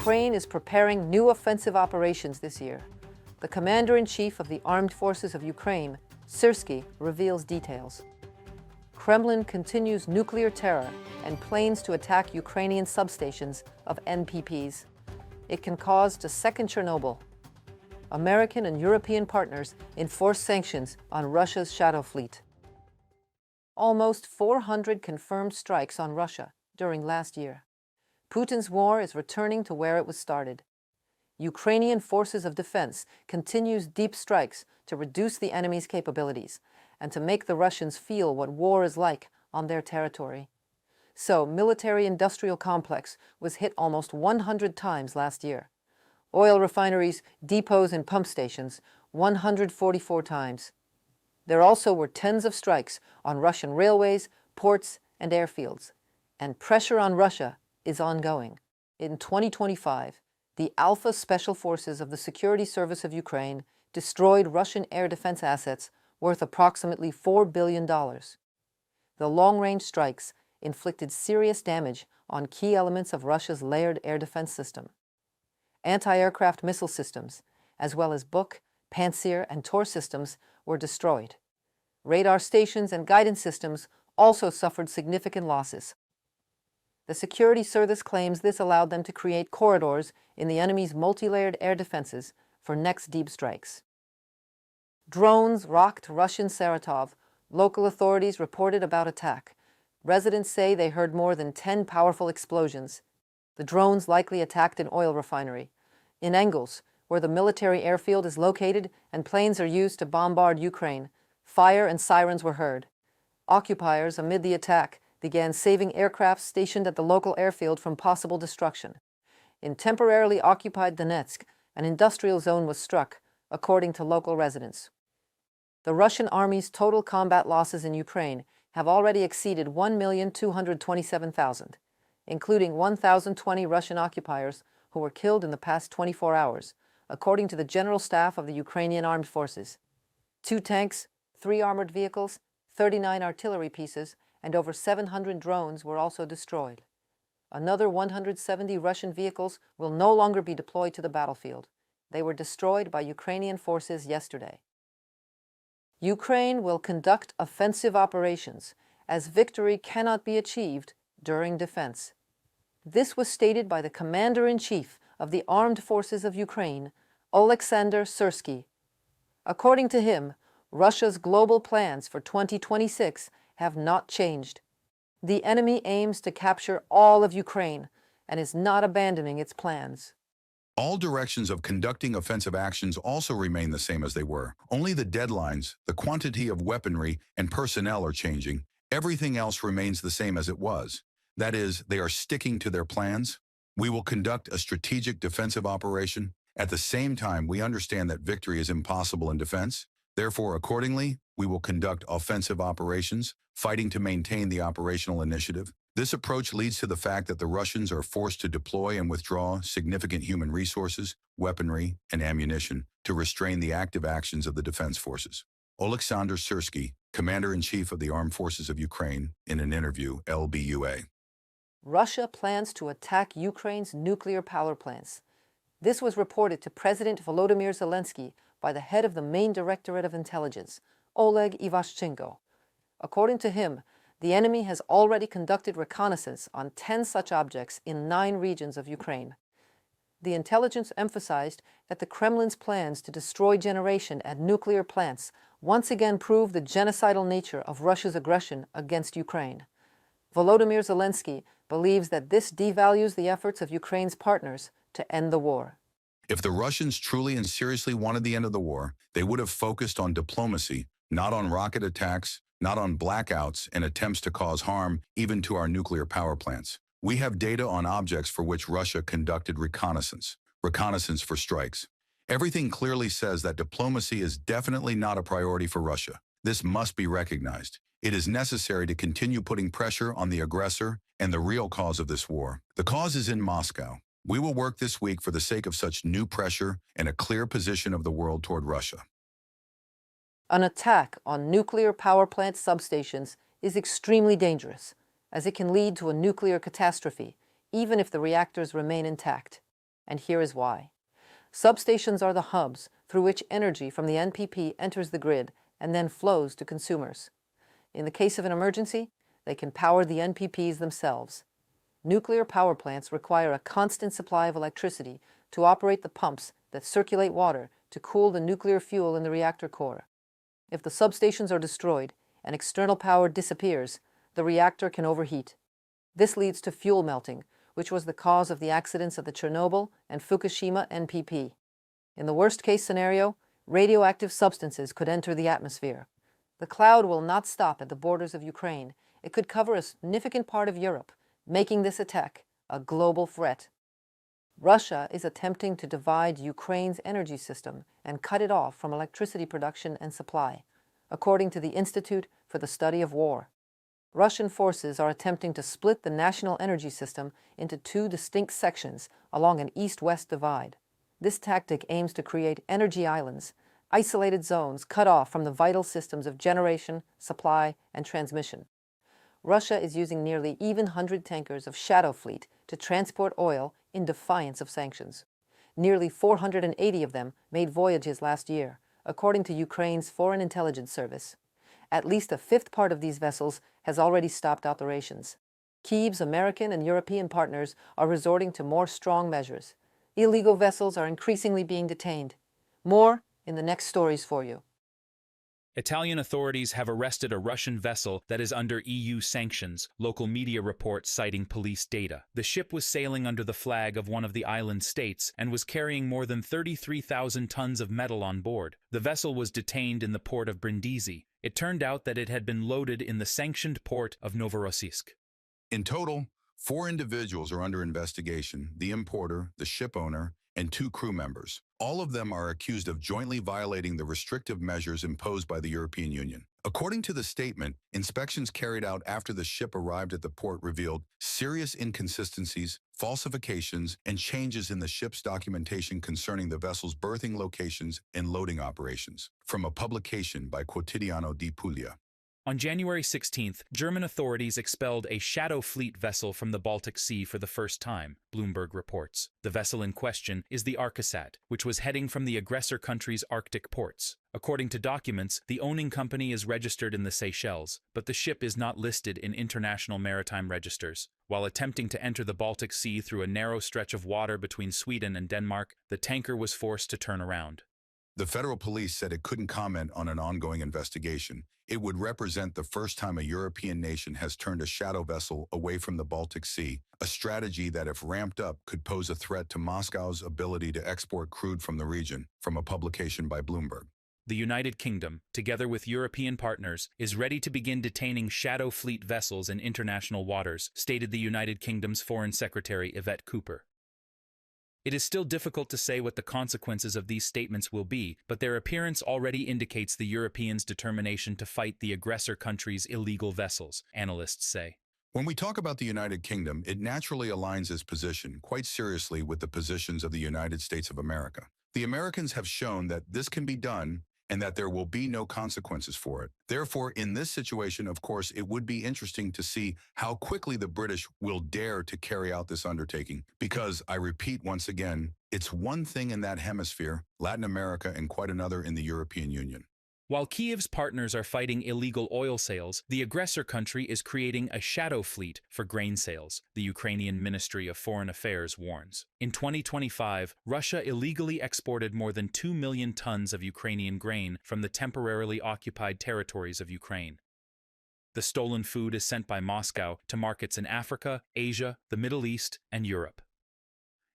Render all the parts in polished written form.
Ukraine is preparing new offensive operations this year. The Commander-in-Chief of the Armed Forces of Ukraine, SYRSKY, reveals details. Kremlin continues nuclear terror and plans to attack Ukrainian substations of NPPs. It can cause a second Chernobyl. American and European partners enforce sanctions on Russia's shadow fleet. Almost 400 confirmed strikes on Russia during last year. Putin's war is returning to where it was started. Ukrainian forces of defense continues deep strikes to reduce the enemy's capabilities and to make the Russians feel what war is like on their territory. So, military-industrial complex was hit almost 100 times last year. Oil refineries, depots, and pump stations, 144 times. There also were tens of strikes on Russian railways, ports, and airfields. And pressure on Russia is ongoing. In 2025, the Alpha Special Forces of the Security Service of Ukraine destroyed Russian air defense assets worth approximately $4 billion. The long-range strikes inflicted serious damage on key elements of Russia's layered air defense system. Anti-aircraft missile systems, as well as Buk, Pantsir, and Tor systems, were destroyed. Radar stations and guidance systems also suffered significant losses. The security service claims this allowed them to create corridors in the enemy's multi-layered air defenses for next deep strikes. Drones rocked Russian Saratov. Local authorities reported about attack. Residents say they heard more than 10 powerful explosions. The drones likely attacked an oil refinery. In Engels, where the military airfield is located and planes are used to bombard Ukraine, fire and sirens were heard. Occupiers, amid the attack, began saving aircraft stationed at the local airfield from possible destruction. In temporarily occupied Donetsk, an industrial zone was struck, according to local residents. The Russian army's total combat losses in Ukraine have already exceeded 1,227,000, including 1,020 Russian occupiers who were killed in the past 24 hours, according to the General Staff of the Ukrainian Armed Forces. 2 tanks, 3 armored vehicles, 39 artillery pieces, and over 700 drones were also destroyed. Another 170 Russian vehicles will no longer be deployed to the battlefield. They were destroyed by Ukrainian forces yesterday. Ukraine will conduct offensive operations, as victory cannot be achieved during defense. This was stated by the Commander-in-Chief of the Armed Forces of Ukraine, Oleksandr Syrsky. According to him, Russia's global plans for 2026 have not changed. The enemy aims to capture all of Ukraine and is not abandoning its plans. All directions of conducting offensive actions also remain the same as they were. Only the deadlines, the quantity of weaponry, and personnel are changing. Everything else remains the same as it was. That is, they are sticking to their plans. We will conduct a strategic defensive operation. At the same time, we understand that victory is impossible in defense. Therefore, accordingly, we will conduct offensive operations, fighting to maintain the operational initiative. This approach leads to the fact that the Russians are forced to deploy and withdraw significant human resources, weaponry, and ammunition to restrain the active actions of the defense forces. Oleksandr Syrsky, Commander-in-Chief of the Armed Forces of Ukraine, in an interview, LBUA. Russia plans to attack Ukraine's nuclear power plants. This was reported to President Volodymyr Zelensky by the head of the main Directorate of Intelligence, Oleg Ivashchenko. According to him, the enemy has already conducted reconnaissance on 10 such objects in 9 regions of Ukraine. The intelligence emphasized that the Kremlin's plans to destroy generation at nuclear plants once again prove the genocidal nature of Russia's aggression against Ukraine. Volodymyr Zelensky believes that this devalues the efforts of Ukraine's partners to end the war. If the Russians truly and seriously wanted the end of the war, they would have focused on diplomacy, not on rocket attacks, not on blackouts and attempts to cause harm even to our nuclear power plants. We have data on objects for which Russia conducted reconnaissance for strikes. Everything clearly says that diplomacy is definitely not a priority for Russia. This must be recognized. It is necessary to continue putting pressure on the aggressor and the real cause of this war. The cause is in Moscow. We will work this week for the sake of such new pressure and a clear position of the world toward Russia. An attack on nuclear power plant substations is extremely dangerous, as it can lead to a nuclear catastrophe, even if the reactors remain intact. And here is why. Substations are the hubs through which energy from the NPP enters the grid and then flows to consumers. In the case of an emergency, they can power the NPPs themselves. Nuclear power plants require a constant supply of electricity to operate the pumps that circulate water to cool the nuclear fuel in the reactor core. If the substations are destroyed and external power disappears, the reactor can overheat. This leads to fuel melting, which was the cause of the accidents at the Chernobyl and Fukushima NPP. In the worst-case scenario, radioactive substances could enter the atmosphere. The cloud will not stop at the borders of Ukraine. It could cover a significant part of Europe, making this attack a global threat. Russia is attempting to divide Ukraine's energy system and cut it off from electricity production and supply, according to the Institute for the Study of War. Russian forces are attempting to split the national energy system into two distinct sections along an east-west divide. This tactic aims to create energy islands, isolated zones cut off from the vital systems of generation, supply, and transmission. Russia is using nearly even 100 tankers of Shadow Fleet to transport oil in defiance of sanctions. Nearly 480 of them made voyages last year, according to Ukraine's Foreign Intelligence Service. At least a fifth part of these vessels has already stopped operations. Kyiv's American and European partners are resorting to more strong measures. Illegal vessels are increasingly being detained. More in the next stories for you. Italian authorities have arrested a Russian vessel that is under EU sanctions, local media reports citing police data. The ship was sailing under the flag of one of the island states and was carrying more than 33,000 tons of metal on board. The vessel was detained in the port of Brindisi. It turned out that it had been loaded in the sanctioned port of Novorossiysk. In total, 4 individuals are under investigation: the importer, the ship owner, and 2 crew members. All of them are accused of jointly violating the restrictive measures imposed by the European Union. According to the statement, inspections carried out after the ship arrived at the port revealed serious inconsistencies, falsifications, and changes in the ship's documentation concerning the vessel's berthing locations and loading operations. From a publication by Quotidiano di Puglia. On January 16th, German authorities expelled a Shadow Fleet vessel from the Baltic Sea for the first time, Bloomberg reports. The vessel in question is the Arcasat, which was heading from the aggressor country's Arctic ports. According to documents, the owning company is registered in the Seychelles, but the ship is not listed in international maritime registers. While attempting to enter the Baltic Sea through a narrow stretch of water between Sweden and Denmark, the tanker was forced to turn around. The federal police said it couldn't comment on an ongoing investigation. It would represent the first time a European nation has turned a shadow vessel away from the Baltic Sea, a strategy that, if ramped up, could pose a threat to Moscow's ability to export crude from the region, from a publication by Bloomberg. The United Kingdom, together with European partners, is ready to begin detaining Shadow Fleet vessels in international waters, stated the United Kingdom's Foreign Secretary Yvette Cooper. It is still difficult to say what the consequences of these statements will be, but their appearance already indicates the Europeans' determination to fight the aggressor country's illegal vessels, analysts say. When we talk about the United Kingdom, it naturally aligns its position quite seriously with the positions of the United States of America. The Americans have shown that this can be done and that there will be no consequences for it. Therefore, in this situation, of course, it would be interesting to see how quickly the British will dare to carry out this undertaking. Because, I repeat once again, it's one thing in that hemisphere, Latin America, and quite another in the European Union. While Kyiv's partners are fighting illegal oil sales, the aggressor country is creating a shadow fleet for grain sales, the Ukrainian Ministry of Foreign Affairs warns. In 2025, Russia illegally exported more than 2 million tons of Ukrainian grain from the temporarily occupied territories of Ukraine. The stolen food is sent by Moscow to markets in Africa, Asia, the Middle East, and Europe.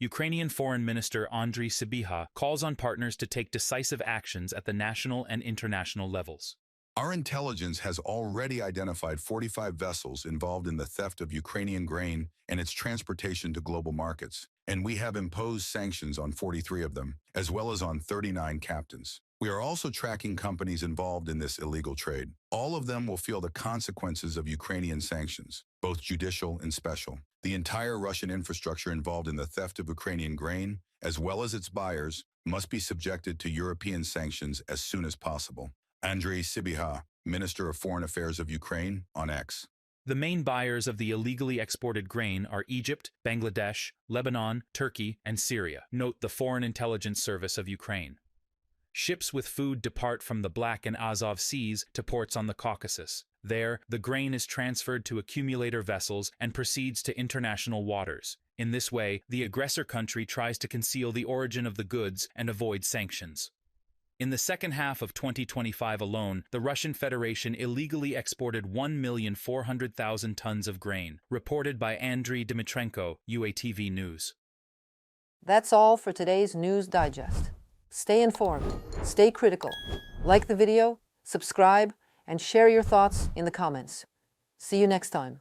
Ukrainian Foreign Minister Andriy Sybiha calls on partners to take decisive actions at the national and international levels. Our intelligence has already identified 45 vessels involved in the theft of Ukrainian grain and its transportation to global markets, and we have imposed sanctions on 43 of them, as well as on 39 captains. We are also tracking companies involved in this illegal trade. All of them will feel the consequences of Ukrainian sanctions, both judicial and special. The entire Russian infrastructure involved in the theft of Ukrainian grain, as well as its buyers, must be subjected to European sanctions as soon as possible. Andriy Sybiha, Minister of Foreign Affairs of Ukraine, on X. The main buyers of the illegally exported grain are Egypt, Bangladesh, Lebanon, Turkey, and Syria. Note the Foreign Intelligence Service of Ukraine. Ships with food depart from the Black and Azov Seas to ports on the Caucasus. There, the grain is transferred to accumulator vessels and proceeds to international waters. In this way, the aggressor country tries to conceal the origin of the goods and avoid sanctions. In the second half of 2025 alone, the Russian Federation illegally exported 1,400,000 tons of grain, reported by Andriy Dmitrenko, UATV News. That's all for today's News Digest. Stay informed, stay critical, like the video, subscribe, and share your thoughts in the comments. See you next time.